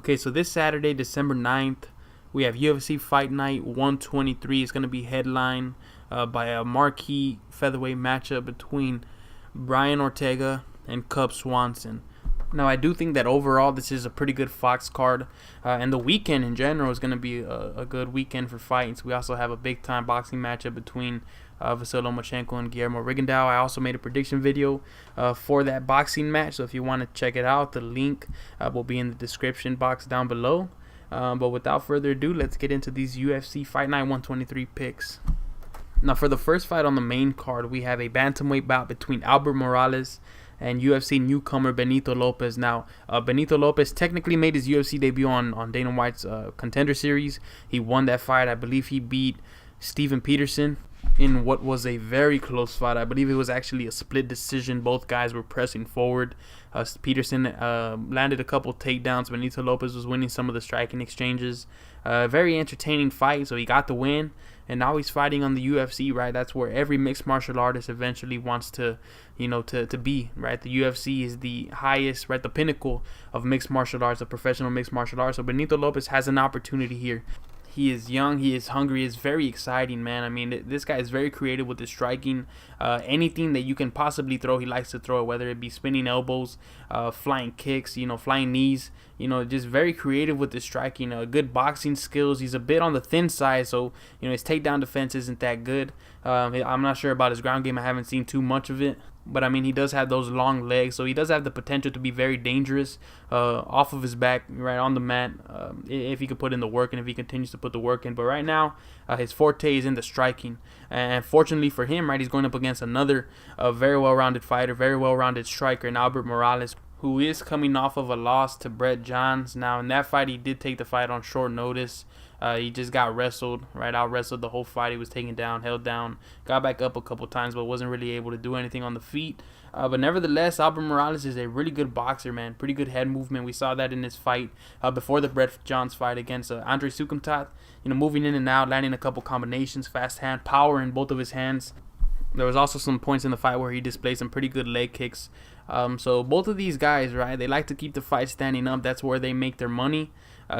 Okay, so this Saturday, December 9th, we have UFC Fight Night 123. It's going to be headlined by a marquee featherweight matchup between Brian Ortega and Cub Swanson. Now, I do think that overall this is a pretty good Fox card, and the weekend in general is going to be a good weekend for fights. We also have a big-time boxing matchup between Vasily Lomachenko and Guillermo Rigondeaux. I also made a prediction video for that boxing match, so if you want to check it out, the link will be in the description box down below. But without further ado, let's get into these UFC Fight Night 123 picks. Now, for the first fight on the main card, we have a bantamweight bout between Albert Moraes and UFC newcomer Benito Lopez. Now, Benito Lopez technically made his UFC debut on Dana White's Contender Series. He won that fight. I believe he beat Steven Peterson in what was a very close fight. I believe it was actually a split decision. Both guys were pressing forward. Peterson landed a couple takedowns. Benito Lopez was winning some of the striking exchanges. Very entertaining fight, so he got the win. And now he's fighting on the UFC, right? That's where every mixed martial artist eventually wants to, to be, right? The UFC is the highest, right, the pinnacle of mixed martial arts, of professional mixed martial arts. So Benito Lopez has an opportunity here. He is young, he is hungry, it's very exciting, man. I mean, this guy is very creative with his striking. Anything that you can possibly throw, he likes to throw it, whether it be spinning elbows, flying kicks, flying knees, just very creative with his striking. Good boxing skills. He's a bit on the thin side, so, his takedown defense isn't that good. I'm not sure about his ground game. I haven't seen too much of it. But, I mean, he does have those long legs, so he does have the potential to be very dangerous off of his back, right on the mat, if he could put in the work and if he continues to put the work in. But right now, his forte is in the striking. And fortunately for him, right, he's going up against another very well-rounded fighter, very well-rounded striker, in Albert Moraes, who is coming off of a loss to Brett Johns. Now, in that fight, he did take the fight on short notice. He just got wrestled, right? Out wrestled the whole fight. He was taken down, held down, got back up a couple times, but wasn't really able to do anything on the feet. But nevertheless, Albert Moraes is a really good boxer, man. Pretty good head movement. We saw that in his fight before the Brett Johns fight against Andre Soukhamthath. Moving in and out, landing a couple combinations, fast hand, power in both of his hands. There was also some points in the fight where he displayed some pretty good leg kicks. So both of these guys, right, they like to keep the fight standing up. That's where they make their money.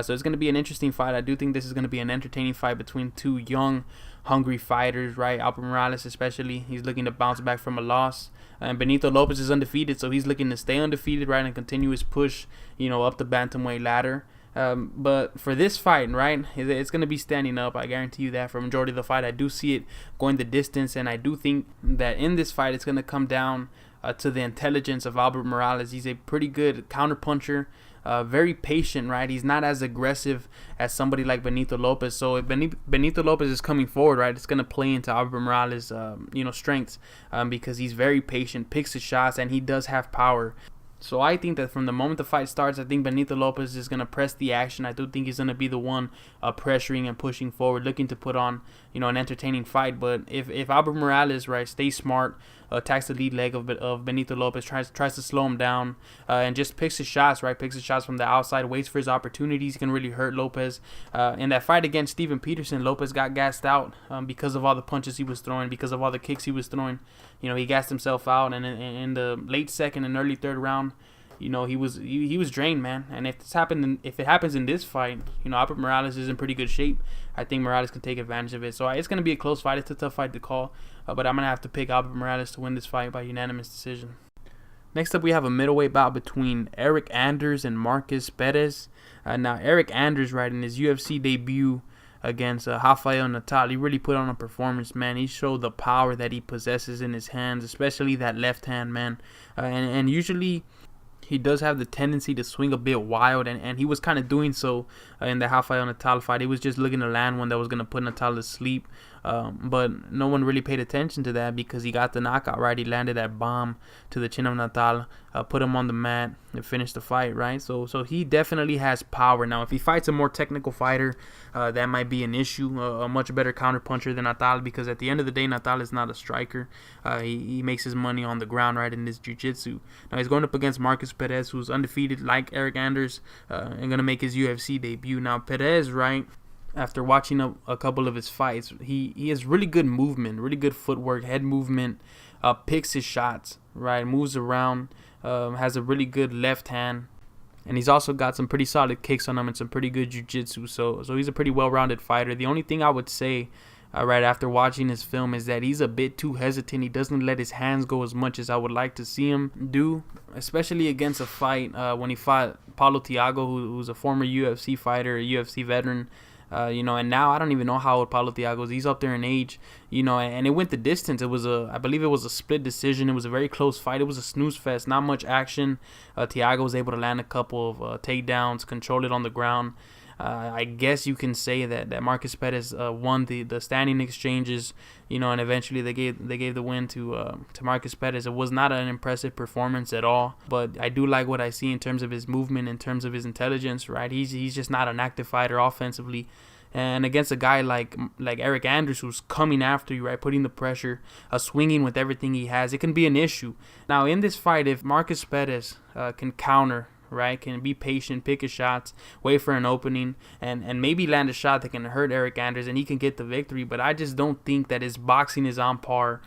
So it's going to be an interesting fight. I do think this is going to be an entertaining fight between two young, hungry fighters, right? Albert Moraes especially, he's looking to bounce back from a loss. And Benito Lopez is undefeated, so he's looking to stay undefeated, right, and continue his push, up the bantamweight ladder. But for this fight, right, it's going to be standing up. I guarantee you that. For majority of the fight, I do see it going the distance, and I do think that in this fight, it's going to come down to the intelligence of Albert Moraes. He's a pretty good counterpuncher. Very patient, right? He's not as aggressive as somebody like Benito Lopez. So if Benito Lopez is coming forward, right, it's going to play into Albert Moraes' strengths because he's very patient, picks his shots, and he does have power. So I think that from the moment the fight starts, I think Benito Lopez is going to press the action. I do think he's going to be the one pressuring and pushing forward, looking to put on, an entertaining fight. But if Albert Moraes, right, stays smart, attacks the lead leg of Benito Lopez, tries to slow him down, and just picks his shots, right, picks his shots from the outside, waits for his opportunities, he can really hurt Lopez. In that fight against Steven Peterson, Lopez got gassed out because of all the punches he was throwing, because of all the kicks he was throwing. He gassed himself out, and in the late second and early third round, he was drained, man. And if it happens in this fight, Albert Moraes is in pretty good shape. I think Moraes can take advantage of it. So it's going to be a close fight. It's a tough fight to call, but I'm going to have to pick Albert Moraes to win this fight by unanimous decision. Next up, we have a middleweight bout between Eryk Anders and Markus Perez. Now, Eryk Anders, right, in his UFC debut against Rafael Natal, he really put on a performance, man. He showed the power that he possesses in his hands, especially that left hand, man. And usually he does have the tendency to swing a bit wild, and he was kind of doing so in the Rafael Natal fight. He was just looking to land one that was going to put Natal to sleep. But no one really paid attention to that because he got the knockout, right? He landed that bomb to the chin of Natal, put him on the mat, and finished the fight, right? So he definitely has power. Now, if he fights a more technical fighter, that might be an issue, a much better counterpuncher than Natal, because at the end of the day, Natal is not a striker. He makes his money on the ground, right, in his jiu-jitsu. Now, he's going up against Markus Perez, who's undefeated like Eryk Anders, and going to make his UFC debut. Now, Perez, right, after watching a couple of his fights, he has really good movement, really good footwork, head movement, picks his shots, right, moves around, has a really good left hand, And he's also got some pretty solid kicks on him and some pretty good jiu-jitsu. So he's a pretty well-rounded fighter. The only thing I would say right after watching his film is that he's a bit too hesitant. He doesn't let his hands go as much as I would like to see him do, especially against a fight when he fought Paulo Thiago, who's a former UFC fighter, a UFC veteran. And now I don't even know how old Paulo Thiago is. He's up there in age, and it went the distance. I believe it was a split decision. It was a very close fight. It was a snooze fest, not much action. Thiago was able to land a couple of takedowns, control it on the ground. I guess you can say that Markus Perez won the standing exchanges, and eventually they gave the win to Markus Perez. It was not an impressive performance at all, but I do like what I see in terms of his movement, in terms of his intelligence. Right, he's just not an active fighter offensively, and against a guy like Eryk Anders, who's coming after you, right, putting the pressure, swinging with everything he has, it can be an issue. Now in this fight, if Markus Perez can counter, right, can be patient, pick his shots, wait for an opening, and maybe land a shot that can hurt Eryk Anders, and he can get the victory. But I just don't think that his boxing is on par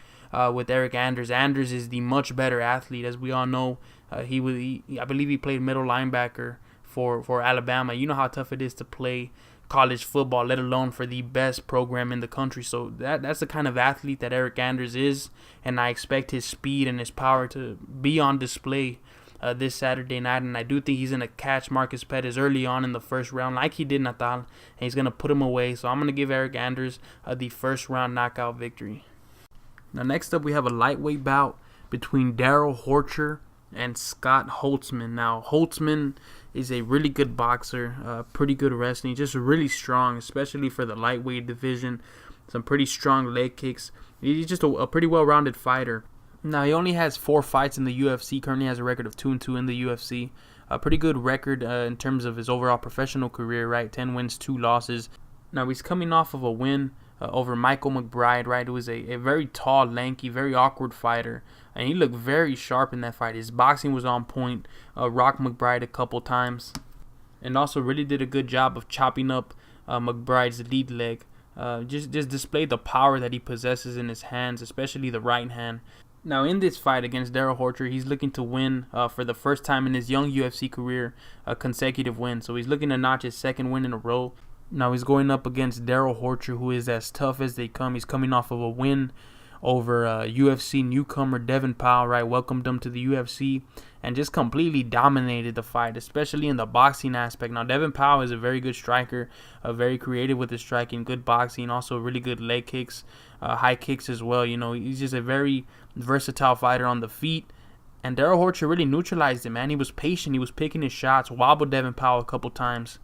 with Eryk Anders. Anders is the much better athlete, as we all know. I believe he played middle linebacker for Alabama. You know how tough it is to play college football, let alone for the best program in the country. So that's the kind of athlete that Eryk Anders is, and I expect his speed and his power to be on display this Saturday night, and I do think he's going to catch Markus Perez early on in the first round like he did Natal, and he's going to put him away. So I'm going to give Eryk Anders the first round knockout victory. Now next up we have a lightweight bout between Darrell Horcher and Scott Holtzman. Now Holtzman is a really good boxer, pretty good wrestling, just really strong, especially for the lightweight division. Some pretty strong leg kicks. He's just a pretty well-rounded fighter. Now, he only has 4 fights in the UFC, currently has a record of 2-2 in the UFC. A pretty good record in terms of his overall professional career, right? 10 wins, 2 losses. Now, he's coming off of a win over Michael McBride, right? Who was a very tall, lanky, very awkward fighter. And he looked very sharp in that fight. His boxing was on point. Rocked McBride a couple times. And also really did a good job of chopping up McBride's lead leg. Just displayed the power that he possesses in his hands, especially the right hand. Now, in this fight against Darrell Horcher, he's looking to win for the first time in his young UFC career, a consecutive win. So he's looking to notch his second win in a row. Now, he's going up against Darrell Horcher, who is as tough as they come. He's coming off of a win over UFC newcomer Devin Powell, right? Welcomed him to the UFC and just completely dominated the fight, especially in the boxing aspect. Now, Devin Powell is a very good striker, very creative with his striking, good boxing, also really good leg kicks, high kicks as well. He's just a very versatile fighter on the feet. And Darrell Horcher really neutralized him, man. He was patient. He was picking his shots, wobbled Devin Powell a couple times.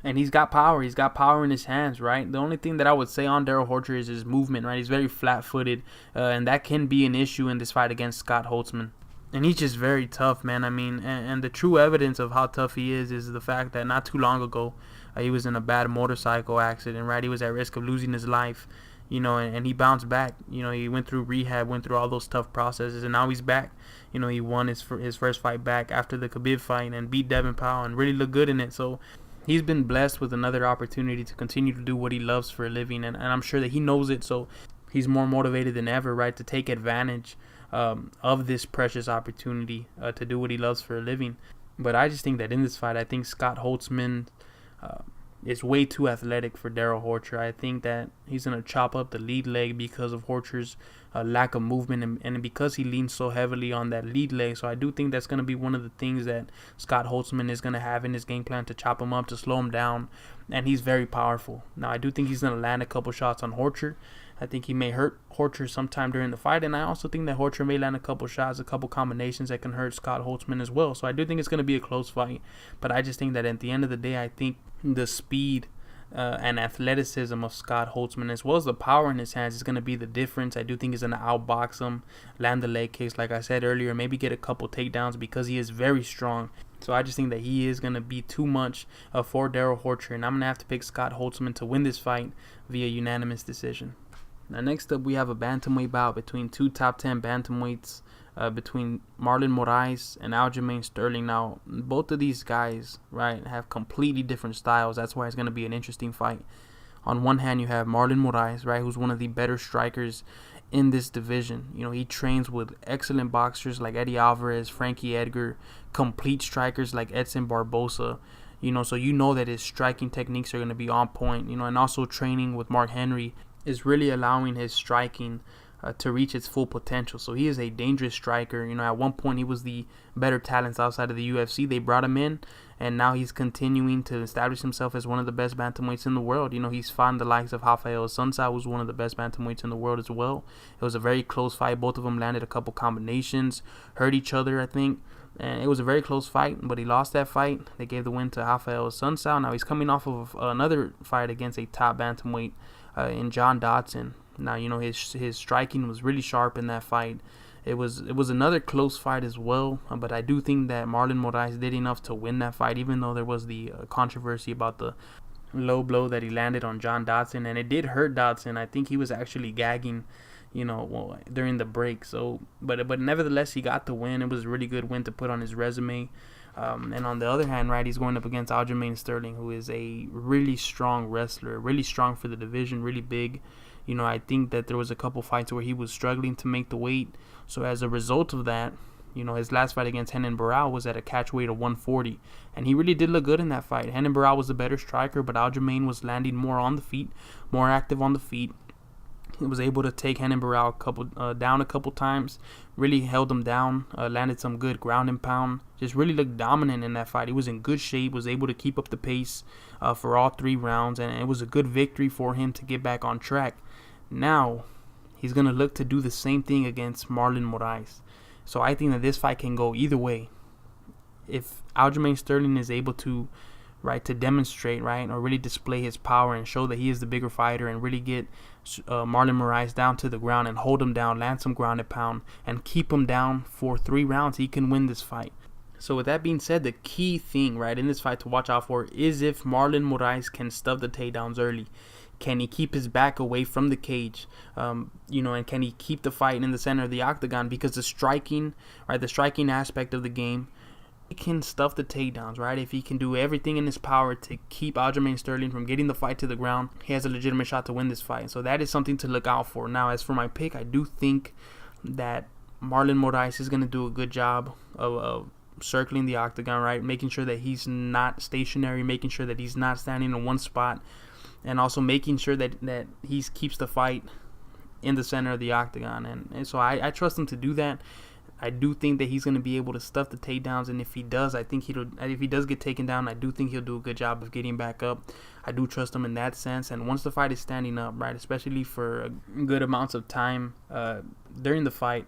And he's got power. He's got power in his hands, right? The only thing that I would say on Darrell Horcher is his movement, right? He's very flat-footed, and that can be an issue in this fight against Scott Holtzman. And he's just very tough, man. I mean, and the true evidence of how tough he is the fact that not too long ago, he was in a bad motorcycle accident, right? He was at risk of losing his life, and he bounced back. He went through rehab, went through all those tough processes, and now he's back. He won his first fight back after the Khabib fight and beat Devin Powell and really looked good in it. So he's been blessed with another opportunity to continue to do what he loves for a living, and I'm sure that he knows it, so he's more motivated than ever, right, to take advantage of this precious opportunity to do what he loves for a living. But I just think that in this fight, I think Scott Holtzman is way too athletic for Darrell Horcher. I think that he's going to chop up the lead leg because of Horcher's lack of movement and because he leans so heavily on that lead leg. So I do think that's going to be one of the things that Scott Holtzman is going to have in his game plan, to chop him up, to slow him down. And he's very powerful. Now, I do think he's going to land a couple shots on Horcher. I think he may hurt Horcher sometime during the fight, and I also think that Horcher may land a couple shots, a couple combinations that can hurt Scott Holtzman as well. So I do think it's going to be a close fight, but I just think that at the end of the day, I think the speed and athleticism of Scott Holtzman, as well as the power in his hands, is going to be the difference. I do think he's going to outbox him, land the leg kicks, like I said earlier, maybe get a couple takedowns because he is very strong. So I just think that he is going to be too much for Darrell Horcher, and I'm going to have to pick Scott Holtzman to win this fight via unanimous decision. Now, next up, we have a bantamweight bout between two top 10 bantamweights, between Marlon Moraes and Aljamain Sterling. Now, both of these guys, right, have completely different styles. That's why it's going to be an interesting fight. On one hand, you have Marlon Moraes, right, who's one of the better strikers in this division. You know, he trains with excellent boxers like Eddie Alvarez, Frankie Edgar, complete strikers like Edson Barbosa. You know, so you know that his striking techniques are going to be on point. You know, and also training with Mark Henry is really allowing his striking to reach its full potential. So he is a dangerous striker. You know, at one point he was the better talents outside of the UFC. They brought him in, and now he's continuing to establish himself as one of the best bantamweights in the world. You know, he's fought the likes of Rafael Sunsao, who's one of the best bantamweights in the world as well. It was a very close fight. Both of them landed a couple combinations, hurt each other, I think. And it was a very close fight, but he lost that fight. They gave the win to Rafael Sunsao. Now he's coming off of another fight against a top bantamweight in John Dodson. Now, you know, his striking was really sharp in that fight. It was another close fight as well, but I do think that Marlon Moraes did enough to win that fight, even though there was the controversy about the low blow that he landed on John Dodson, and it did hurt Dodson. I think he was actually gagging, you know, during the break. So, but nevertheless, he got the win. It was a really good win to put on his resume. And on the other hand, right, he's going up against Aljamain Sterling, who is a really strong wrestler, really strong for the division, really big. You know, I think that there was a couple fights where he was struggling to make the weight. So as a result of that, you know, his last fight against Renan Barão was at a catch weight of 140. And he really did look good in that fight. Renan Barão was the better striker, but Aljamain was landing more on the feet, more active on the feet. He was able to take Renan Barão down a couple times, really held him down, landed some good ground and pound, just really looked dominant in that fight. He was in good shape, was able to keep up the pace for all 3 rounds, and it was a good victory for him to get back on track. Now, he's going to look to do the same thing against Marlon Moraes. So I think that this fight can go either way. If Aljamain Sterling is able to, right, to demonstrate, right, or really display his power and show that he is the bigger fighter and really get Marlon Moraes down to the ground and hold him down, land some ground and pound, and keep him down for 3 rounds, he can win this fight. So with that being said, the key thing, right, in this fight to watch out for is if Marlon Moraes can stuff the takedowns early. Can he keep his back away from the cage? You know, and can he keep the fight in the center of the octagon? Because the striking, right, the striking aspect of the game, he can stuff the takedowns, right? If he can do everything in his power to keep Aljamain Sterling from getting the fight to the ground, he has a legitimate shot to win this fight. So that is something to look out for. Now, as for my pick, I do think that Marlon Moraes is going to do a good job of circling the octagon, right? Making sure that he's not stationary, making sure that he's not standing in one spot, and also making sure that he keeps the fight in the center of the octagon. And so I trust him to do that. I do think that he's going to be able to stuff the takedowns, and if he does, if he does get taken down, I do think he'll do a good job of getting back up. I do trust him in that sense. And once the fight is standing up, right, especially for good amounts of time during the fight,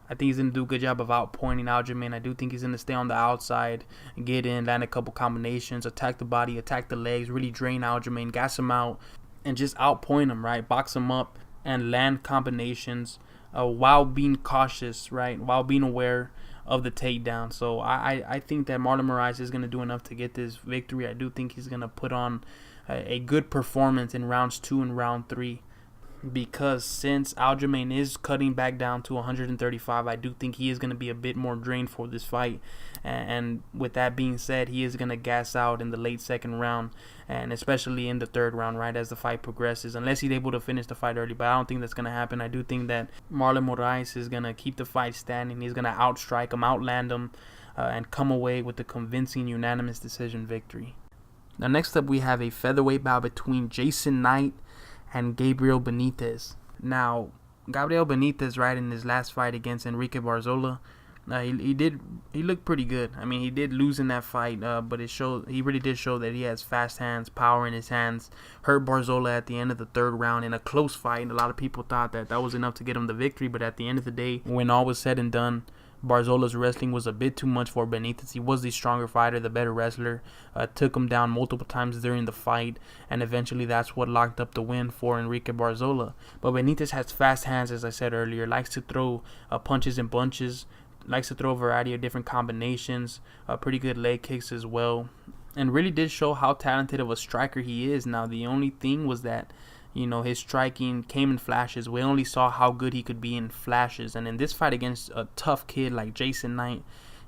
I think he's going to do a good job of outpointing Aljamain. I do think he's going to stay on the outside, get in, land a couple combinations, attack the body, attack the legs, really drain Aljamain, gas him out, and just outpoint him, right? Box him up and land combinations while being cautious, right? While being aware of the takedown. So I think that Marlon Moraes is going to do enough to get this victory. I do think he's going to put on a good performance in rounds 2 and round 3. Because since Aljamain is cutting back down to 135, I do think he is going to be a bit more drained for this fight. And with that being said, he is going to gas out in the late 2nd round, and especially in the 3rd round, right, as the fight progresses, unless he's able to finish the fight early. But I don't think that's going to happen. I do think that Marlon Moraes is going to keep the fight standing. He's going to outstrike him, outland him, and come away with a convincing unanimous decision victory. Now, next up, we have a featherweight bout between Jason Knight and Gabriel Benitez. Now, Gabriel Benitez, right, in his last fight against Enrique Barzola, he looked pretty good. I mean, he did lose in that fight, but he really did show that he has fast hands, power in his hands. Hurt Barzola at the end of the 3rd round in a close fight. A lot of people thought that was enough to get him the victory, but at the end of the day, when all was said and done, Barzola's wrestling was a bit too much for Benitez. He was the stronger fighter, the better wrestler. Took him down multiple times during the fight, and eventually that's what locked up the win for Enrique Barzola. But Benitez has fast hands, as I said earlier, likes to throw punches and bunches, likes to throw a variety of different combinations, pretty good leg kicks as well, and really did show how talented of a striker he is. Now, the only thing was that, you know, his striking came in flashes. We only saw how good he could be in flashes. And in this fight against a tough kid like Jason Knight,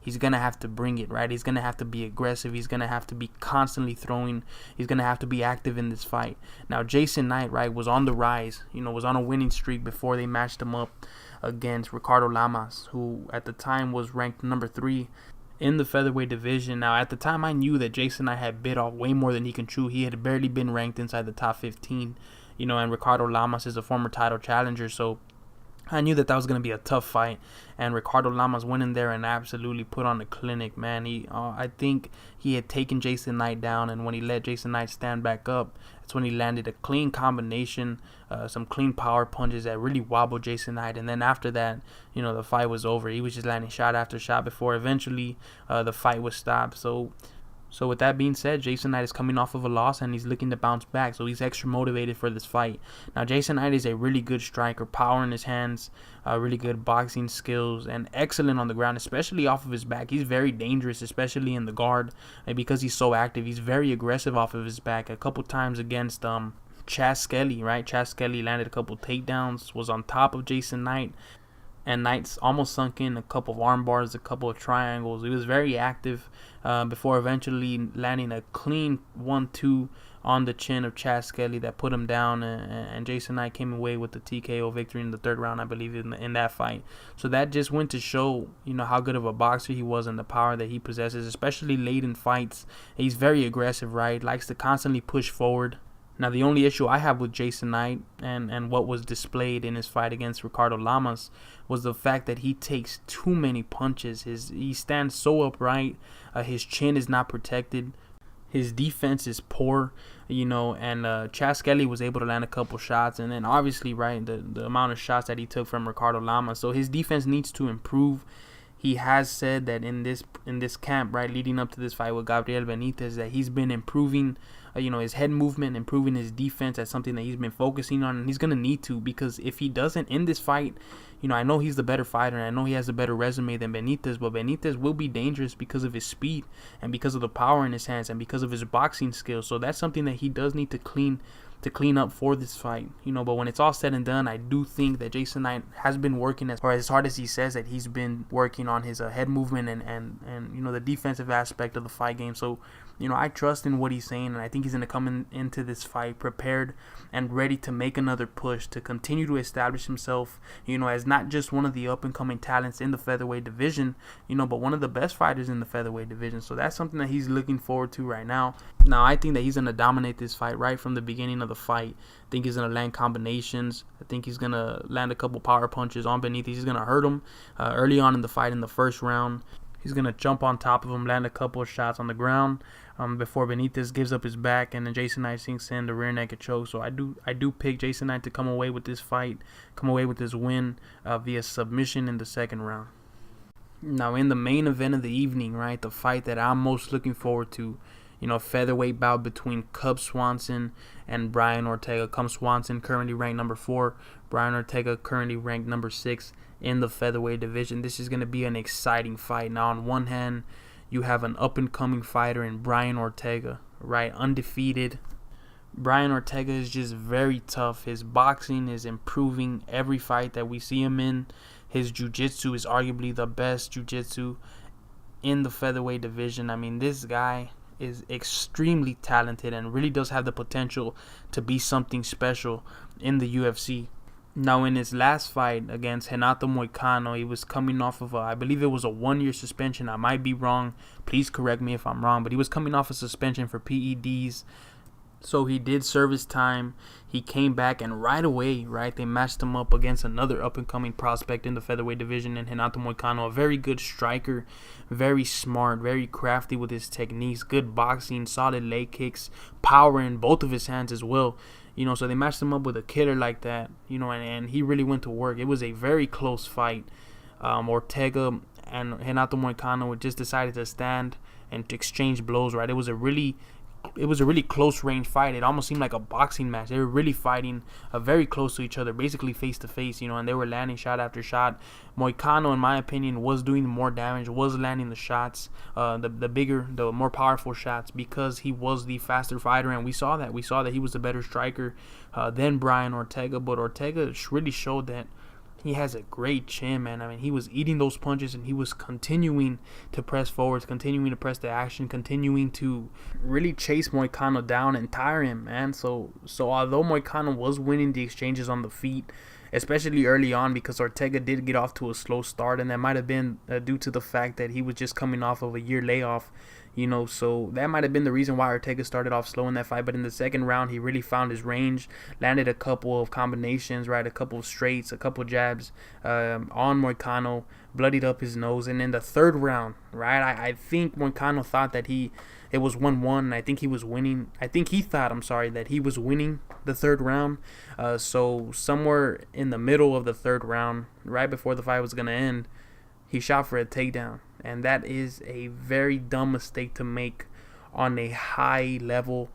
he's going to have to bring it, right? He's going to have to be aggressive. He's going to have to be constantly throwing. He's going to have to be active in this fight. Now, Jason Knight, right, was on the rise, was on a winning streak before they matched him up against Ricardo Lamas, who at the time was ranked number 3 in the featherweight division. Now, at the time, I knew that Jason Knight had bit off way more than he can chew. He had barely been ranked inside the top 15, and Ricardo Lamas is a former title challenger, so I knew that was going to be a tough fight, and Ricardo Lamas went in there and absolutely put on a clinic, man. I think he had taken Jason Knight down, and when he let Jason Knight stand back up, that's when he landed a clean combination, some clean power punches that really wobbled Jason Knight, and then after that, the fight was over. He was just landing shot after shot before eventually the fight was stopped. So with that being said, Jason Knight is coming off of a loss and he's looking to bounce back. So he's extra motivated for this fight. Now, Jason Knight is a really good striker, power in his hands, really good boxing skills, and excellent on the ground, especially off of his back. He's very dangerous, especially in the guard, and because he's so active, he's very aggressive off of his back. A couple times against Chas Skelly, right? Chas Skelly landed a couple takedowns, was on top of Jason Knight, and Knight's almost sunk in a couple of arm bars, a couple of triangles. He was very active before eventually landing a clean 1-2 on the chin of Chas Skelly that put him down, and Jason Knight came away with the TKO victory in the 3rd round, I believe, in that fight. So that just went to show, how good of a boxer he was and the power that he possesses, especially late in fights. He's very aggressive, right? Likes to constantly push forward. Now, the only issue I have with Jason Knight and what was displayed in his fight against Ricardo Lamas was the fact that he takes too many punches. He stands so upright. His chin is not protected. His defense is poor, and Chas Skelly was able to land a couple shots. And then obviously, right, the amount of shots that he took from Ricardo Lamas. So his defense needs to improve. He has said that in this camp, right, leading up to this fight with Gabriel Benitez, that he's been improving his head movement, improving his defense. That's something that he's been focusing on, and he's going to need to, because if he doesn't in this fight, I know he's the better fighter, and I know he has a better resume than Benitez, but Benitez will be dangerous because of his speed and because of the power in his hands and because of his boxing skills. So that's something that he does need to clean up for this fight, but when it's all said and done, I do think that Jason Knight has been working as hard as he says that he's been working on his head movement and the defensive aspect of the fight game. So I trust in what he's saying, and I think he's going to come into this fight prepared and ready to make another push to continue to establish himself, as not just one of the up-and-coming talents in the featherweight division, but one of the best fighters in the featherweight division. So that's something that he's looking forward to right now. Now, I think that he's going to dominate this fight right from the beginning of the fight. I think he's going to land combinations. I think he's going to land a couple power punches on Benitez. He's going to hurt him early on in the fight in the 1st round. He's going to jump on top of him, land a couple of shots on the ground before Benitez gives up his back, and then Jason Knight sinks in the rear naked choke. So I do pick Jason Knight to come away with this fight, come away with this win via submission in the 2nd round. Now, in the main event of the evening, right, the fight that I'm most looking forward to, featherweight bout between Cub Swanson and Brian Ortega. Cub Swanson currently ranked number 4. Brian Ortega currently ranked number 6 in the featherweight division. This is going to be an exciting fight. Now, on one hand, you have an up-and-coming fighter in Brian Ortega, right, undefeated. Brian Ortega is just very tough. His boxing is improving every fight that we see him in. His jiu-jitsu is arguably the best jiu-jitsu in the featherweight division. I mean, this guy is extremely talented and really does have the potential to be something special in the UFC. Now, in his last fight against Renato Moicano, he was coming off of I believe it was a 1-year suspension. I might be wrong. Please correct me if I'm wrong. But he was coming off a suspension for PEDs. So he did serve his time. He came back, and right away, right, they matched him up against another up-and-coming prospect in the featherweight division, and Renato Moicano, a very good striker, very smart, very crafty with his techniques, good boxing, solid leg kicks, power in both of his hands as well. So they matched him up with a killer like that, and he really went to work. It was a very close fight. Ortega and Renato Moicano just decided to stand and to exchange blows, right? It was a really close range fight. It almost seemed like a boxing match. They were really fighting very close to each other, basically face to face, and they were landing shot after shot. Moicano, in my opinion, was doing more damage, was landing the shots, the bigger, the more powerful shots, because he was the faster fighter, and we saw that he was the better striker than Brian Ortega. But Ortega really showed that he has a great chin, man. I mean, he was eating those punches and he was continuing to press forwards, continuing to press the action, continuing to really chase Moicano down and tire him, man. So although Moicano was winning the exchanges on the feet, especially early on, because Ortega did get off to a slow start, and that might have been due to the fact that he was just coming off of a year layoff, so that might have been the reason why Ortega started off slow in that fight. But in the second round, he really found his range, landed a couple of combinations, right, a couple of straights, a couple of jabs on Moicano, bloodied up his nose. And in the third round, right, I think Moicano thought that it was 1-1, and I think he was winning. I think he thought, that he was winning the third round. So somewhere in the middle of the third round, right before the fight was going to end, he shot for a takedown. And that is a very dumb mistake to make on a high level,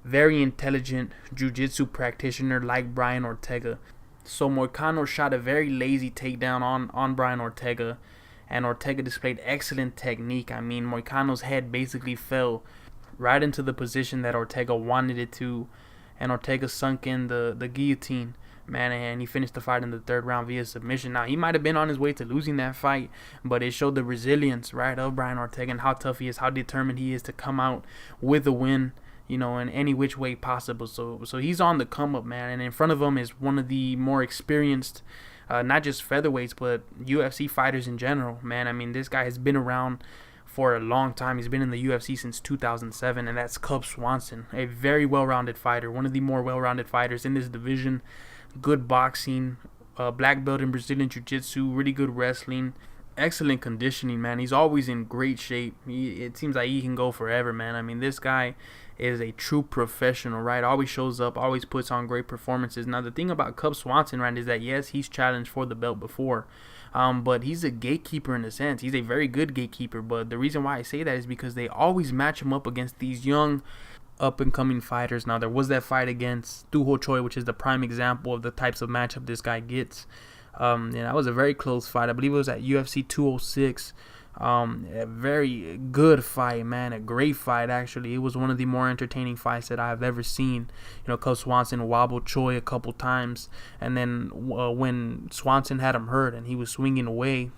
very intelligent jiu-jitsu practitioner like Brian Ortega. So Moicano shot a very lazy takedown on Brian Ortega, and Ortega displayed excellent technique. I mean, Moicano's head basically fell right into the position that Ortega wanted it to, and Ortega sunk in the guillotine, man, and he finished the fight in the third round via submission. Now, he might have been on his way to losing that fight, but it showed the resilience, right, of Brian Ortega and how tough he is, how determined he is to come out with a win, in any which way possible. So he's on the come up, man, and in front of him is one of the more experienced, not just featherweights, but UFC fighters in general, man. I mean, this guy has been around for a long time. He's been in the UFC since 2007, and that's Cub Swanson, a very well-rounded fighter, one of the more well-rounded fighters in this division. Good boxing, black belt in Brazilian Jiu-Jitsu, really good wrestling, excellent conditioning, man. He's always in great shape. It seems like he can go forever, man. I mean, this guy is a true professional, right? Always shows up, always puts on great performances. Now, the thing about Cub Swanson, right, is that, yes, he's challenged for the belt before, but he's a gatekeeper in a sense. He's a very good gatekeeper, but the reason why I say that is because they always match him up against these young, up-and-coming fighters. Now, there was that fight against Doo Ho Choi, which is the prime example of the types of matchup this guy gets. That was a very close fight. I believe it was at UFC 206. A very good fight, man. A great fight, actually. It was one of the more entertaining fights that I've ever seen. Cub Swanson wobbled Choi a couple times, and then when Swanson had him hurt and he was swinging away,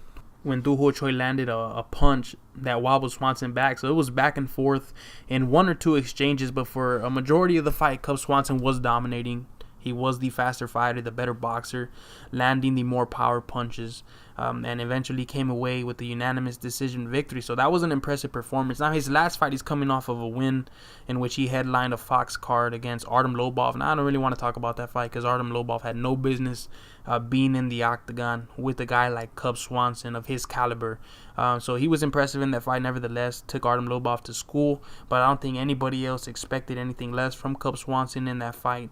when Doo Ho Choi landed a punch that wobbled Swanson back. So it was back and forth in one or two exchanges, but for a majority of the fight, Cub Swanson was dominating. He was the faster fighter, the better boxer, landing the more power punches, and eventually came away with the unanimous decision victory. So that was an impressive performance. Now, his last fight, he's coming off of a win in which he headlined a Fox card against Artem Lobov. Now, I don't really want to talk about that fight because Artem Lobov had no business being in the octagon with a guy like Cub Swanson of his caliber. So he was impressive in that fight, nevertheless. Took Artem Lobov to school, but I don't think anybody else expected anything less from Cub Swanson in that fight.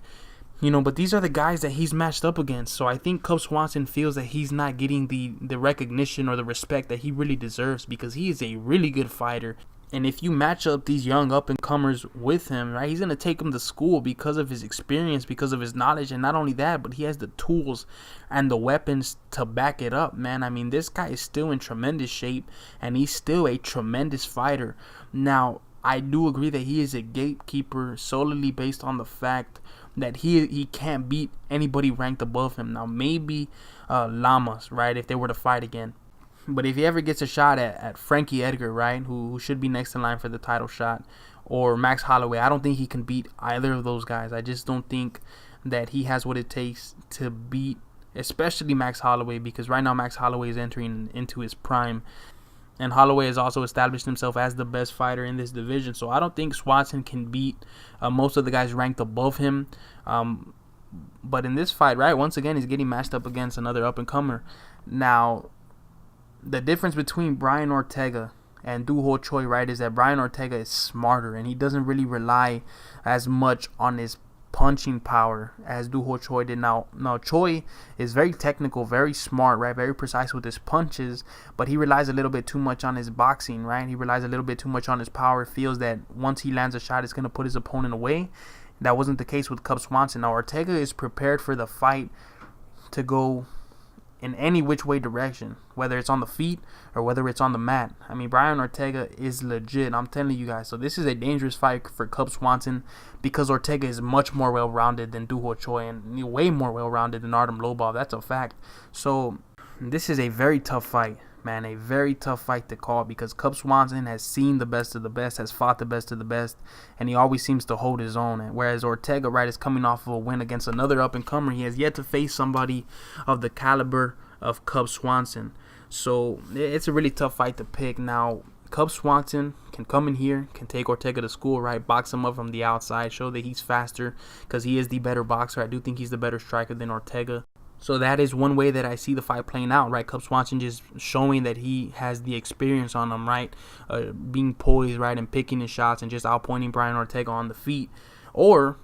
But these are the guys that he's matched up against. So I think Cub Swanson feels that he's not getting the recognition or the respect that he really deserves, because he is a really good fighter. And if you match up these young up-and-comers with him, right, he's going to take them to school because of his experience, because of his knowledge. And not only that, but he has the tools and the weapons to back it up, man. I mean, this guy is still in tremendous shape, and he's still a tremendous fighter. Now, I do agree that he is a gatekeeper solely based on the fact that he can't beat anybody ranked above him. Now, maybe Lamas, right, if they were to fight again. But if he ever gets a shot at Frankie Edgar, right, who should be next in line for the title shot, or Max Holloway, I don't think he can beat either of those guys. I just don't think that he has what it takes to beat, especially Max Holloway, because right now Max Holloway is entering into his prime. And Holloway has also established himself as the best fighter in this division. So I don't think Swanson can beat most of the guys ranked above him. But in this fight, right, once again, he's getting matched up against another up-and-comer. Now, the difference between Brian Ortega and Doo Ho Choi, right, is that Brian Ortega is smarter, and he doesn't really rely as much on his punching power as Doo Ho Choi did. Now Choi is very technical, very smart, right, very precise with his punches, but he relies a little bit too much on his boxing, right? He relies a little bit too much on his power, feels that once he lands a shot, it's going to put his opponent away. That wasn't the case with Cub Swanson. Now, Ortega is prepared for the fight to go in any which way direction, whether it's on the feet or whether it's on the mat. I mean, Brian Ortega is legit, I'm telling you guys. So this is a dangerous fight for Cub Swanson because Ortega is much more well-rounded than Du Ho Choi and way more well-rounded than Artem Lobov. That's a fact. So this is a very tough fight, man, a very tough fight to call because Cub Swanson has seen the best of the best, has fought the best of the best, and he always seems to hold his own. And whereas Ortega, right, is coming off of a win against another up-and-comer, he has yet to face somebody of the caliber of Cub Swanson. So it's a really tough fight to pick. Now, Cub Swanson can come in here, can take Ortega to school, right, box him up from the outside, show that he's faster because he is the better boxer. I do think he's the better striker than Ortega. So that is one way that I see the fight playing out, right? Cub Swanson just showing that he has the experience on him, right? Being poised, right, and picking his shots and just outpointing Brian Ortega on the feet. Or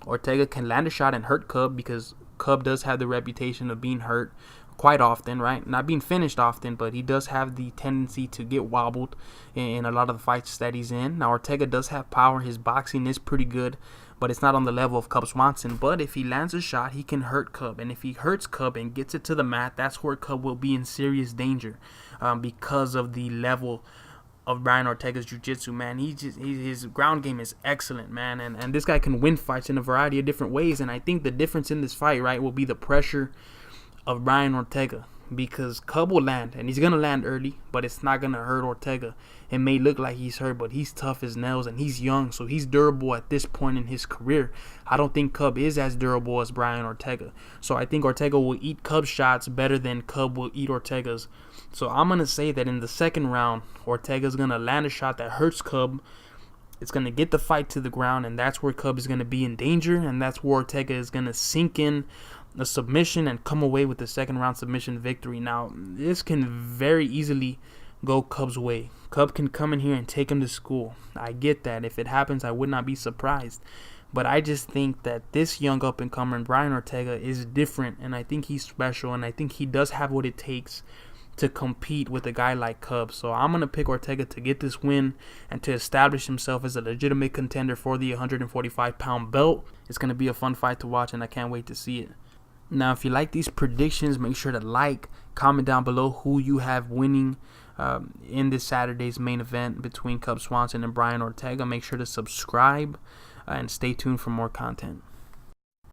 Ortega can land a shot and hurt Cub because Cub does have the reputation of being hurt quite often, right? Not being finished often, but he does have the tendency to get wobbled in a lot of the fights that he's in. Now, Ortega does have power. His boxing is pretty good, but it's not on the level of Cub Swanson. But if he lands a shot, he can hurt Cub. And if he hurts Cub and gets it to the mat, that's where Cub will be in serious danger because of the level of Brian Ortega's jiu-jitsu, man. His ground game is excellent, man. And this guy can win fights in a variety of different ways. And I think the difference in this fight, right, will be the pressure of Brian Ortega, because Cub will land, and he's going to land early, but it's not going to hurt Ortega. It may look like he's hurt, but he's tough as nails, and he's young, so he's durable at this point in his career. I don't think Cub is as durable as Brian Ortega. So I think Ortega will eat Cub's shots better than Cub will eat Ortega's. So I'm going to say that in the second round, Ortega's going to land a shot that hurts Cub. It's going to get the fight to the ground, and that's where Cub is going to be in danger, and that's where Ortega is going to sink in a submission and come away with the second round submission victory. Now, this can very easily go Cub's way. Cub can come in here and take him to school. I get that. If it happens, I would not be surprised. But I just think that this young up-and-comer, Brian Ortega, is different, and I think he's special, and I think he does have what it takes to compete with a guy like Cub. So I'm going to pick Ortega to get this win and to establish himself as a legitimate contender for the 145-pound belt. It's going to be a fun fight to watch, and I can't wait to see it. Now, if you like these predictions, make sure to like, comment down below who you have winning in this Saturday's main event between Cub Swanson and Brian Ortega. Make sure to subscribe and stay tuned for more content.